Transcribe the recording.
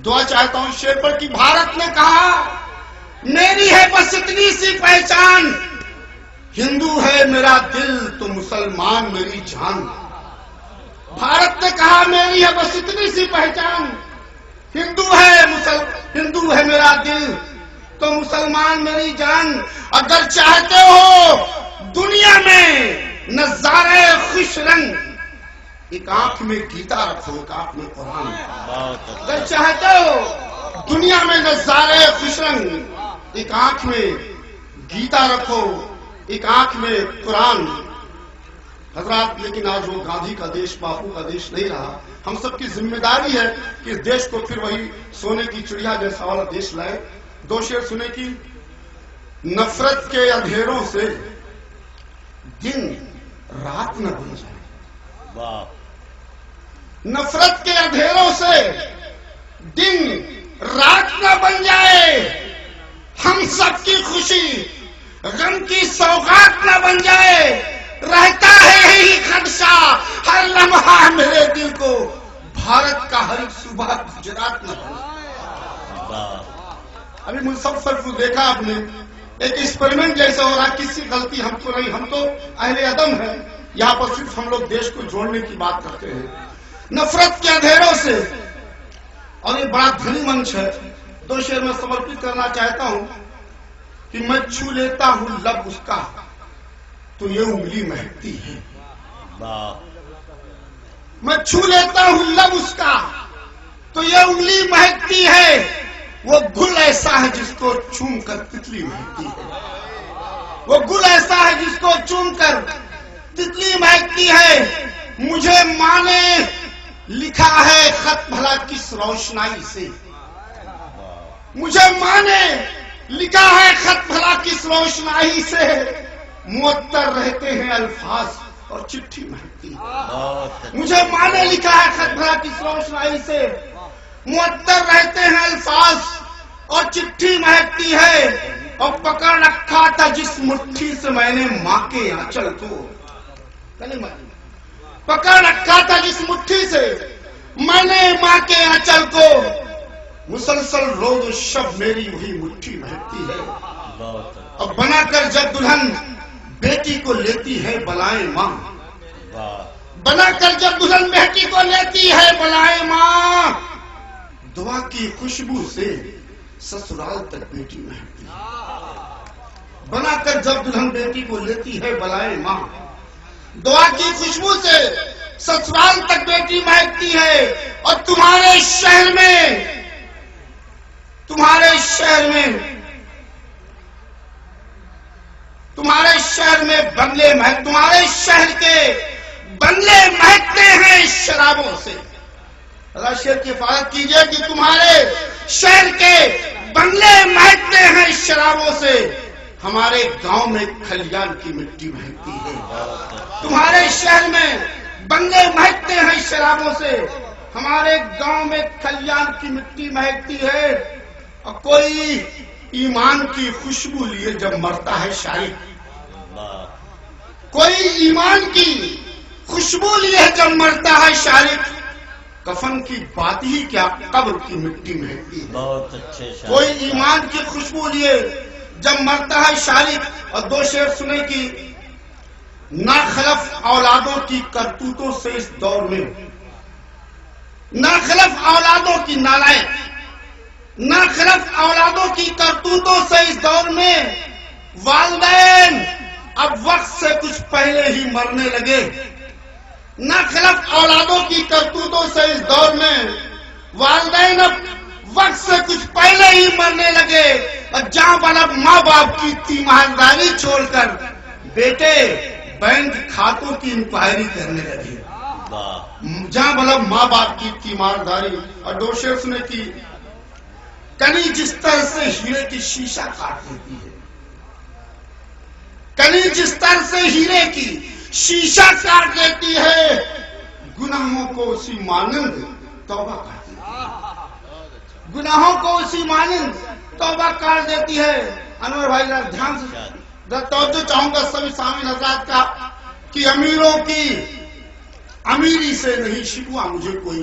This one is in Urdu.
دعا چاہتا ہوں شیر پر کہ بھارت نے کہا میری ہے بس اتنی سی پہچان، ہندو ہے میرا دل تو مسلمان میری جان۔ بھارت نے کہا میری ہے بس اتنی سی پہچان، ہندو ہے میرا دل تو مسلمان میری جان۔ اگر چاہتے ہو دنیا میں نظارے خوش رنگ، ایک آنکھ میں گیتا رکھو ایک آنکھ میں قرآن۔ اگر چاہتے ہو دنیا میں نظارے خوش رنگ، ایک آنکھ میں گیتا رکھو ایک آنکھ میں قرآن۔ حضرات لیکن آج وہ گاندھی کا دیش باپو کا دیش نہیں رہا۔ ہم سب کی ذمہ داری ہے کہ اس دیش کو پھر وہی سونے کی چڑیا جیسا والا دیش لائے۔ دو شعر سنے کی نفرت کے اندھیروں سے دن رات نہ بن جائے، نفرت کے اندھیروں سے دن رات نہ بن جائے، ہم سب کی خوشی غم کی سوغات نہ بن جائے، رہتا ہے یہی خدشہ ہر لمحہ میرے دل کو، بھارت کا ہر صبح گجرات نہ بن جائے۔ ابھی مسفر کو دیکھا آپ نے، ایک ایکسپیریمنٹ جیسا ہو رہا، کسی غلطی ہم کو نہیں، ہم تو اہل عدم ہے، یہاں پر صرف ہم لوگ دیش کو جوڑنے کی بات کرتے ہیں۔ نفرت کے اندھیروں سے، اور یہ بڑا دھنی منچ ہے، دو شعر میں سمرپت کرنا چاہتا ہوں کہ میں چھو لیتا ہوں لب اس کا تو یہ انگلی مہکتی ہے، میں چھو لیتا ہوں لب اس کا تو یہ انگلی مہکتی ہے، وہ گل ایسا ہے جس کو چوم کر تتلی مہکتی ہے، وہ گل ایسا ہے جس کو چوم کر تتلی مہکتی ہے، مجھے ماں نے لکھا ہے خط بھلا کس روشنائی سے، مجھے ماں نے لکھا ہے خط بھلا کس روشنائی سے، معطر رہتے ہیں الفاظ اور چٹھی مہکتی ہے، مجھے ماں نے لکھا ہے خط بھلا کس روشنائی سے، معطر رہتے ہیں الفاظ اور چٹھی مہکتی ہے، اور پکڑ رکھا تھا جس مٹھی سے میں نے ماں کے آنچل کو، پکڑ رکھا تھا جس مٹھی سے میں نے ماں کے آنچل کو، مسلسل روز و شب میری وہی مٹھی مہکتی ہے، اور بنا کر جب دلہن بیٹی کو لیتی ہے بلائے ماں، بنا کر جب دلہن بیٹی کو لیتی ہے بلائے ماں، دعا کی خوشبو سے سسرال تک بیٹی مہکتی ہے، بنا کر جب دلہن بیٹی کو لیتی ہے بلائے ماں، دعا کی خوشبو سے سسرال تک بیٹی مہکتی ہے، اور تمہارے شہر میں بنگلے مہک، تمہارے شہر کے بنگلے مہکتے ہیں شرابوں سے۔ اللہ شہر کی حفاظت کیجئے کہ تمہارے شہر کے بنگلے مہکتے ہیں شرابوں سے، ہمارے گاؤں میں کھلیان کی مٹی مہکتی ہے، تمہارے شہر میں بنگلے مہکتے ہیں شرابوں سے، ہمارے گاؤں میں کھلیان کی مٹی مہکتی ہے، اور کوئی ایمان کی خوشبو لیے جب مرتا ہے شارق، کوئی ایمان کی خوشبو لیے جب مرتا ہے شارق، کفن کی بات ہی کیا قبر کی مٹی مہکتی ہے، کوئی ایمان کی خوشبو لیے جب مرتا ہے شارق۔ اور دو شعر سنے کی ناخلف اولادوں کی کرتوتوں سے اس دور میں، ناخلف اولادوں کی نالائق، ناخلف اولادوں کی کرتوتوں سے اس دور میں، والدین اب وقت سے کچھ پہلے ہی مرنے لگے، ناخلف اولادوں کی کرتوتوں سے اس دور میں، والدین اب وقت سے کچھ پہلے ہی مرنے لگے، اور جہاں بلب ماں باپ کی تیمارداری چھوڑ کر بیٹے بینک کھاتوں کی انکوائری کرنے لگے، جہاں بلب ماں باپ کی تیمارداری۔ اور دو شعر سنے کی کنی جس طرح سے ہیرے کی شیشہ کاٹ دیتی ہے، کنی جس طرح سے ہیرے کی شیشہ کاٹ دیتی ہے، گناہوں کو اسی مانند توبہ کرتی ہے، گناہوں کو اسی مانند توبہ کر دیتی ہے۔ انور بھائی ذرا دھیان سے توجہ چاہوں گا سبھی سامعین حضرات کا کہ امیروں کی امیری سے نہیں شکوا مجھے کوئی،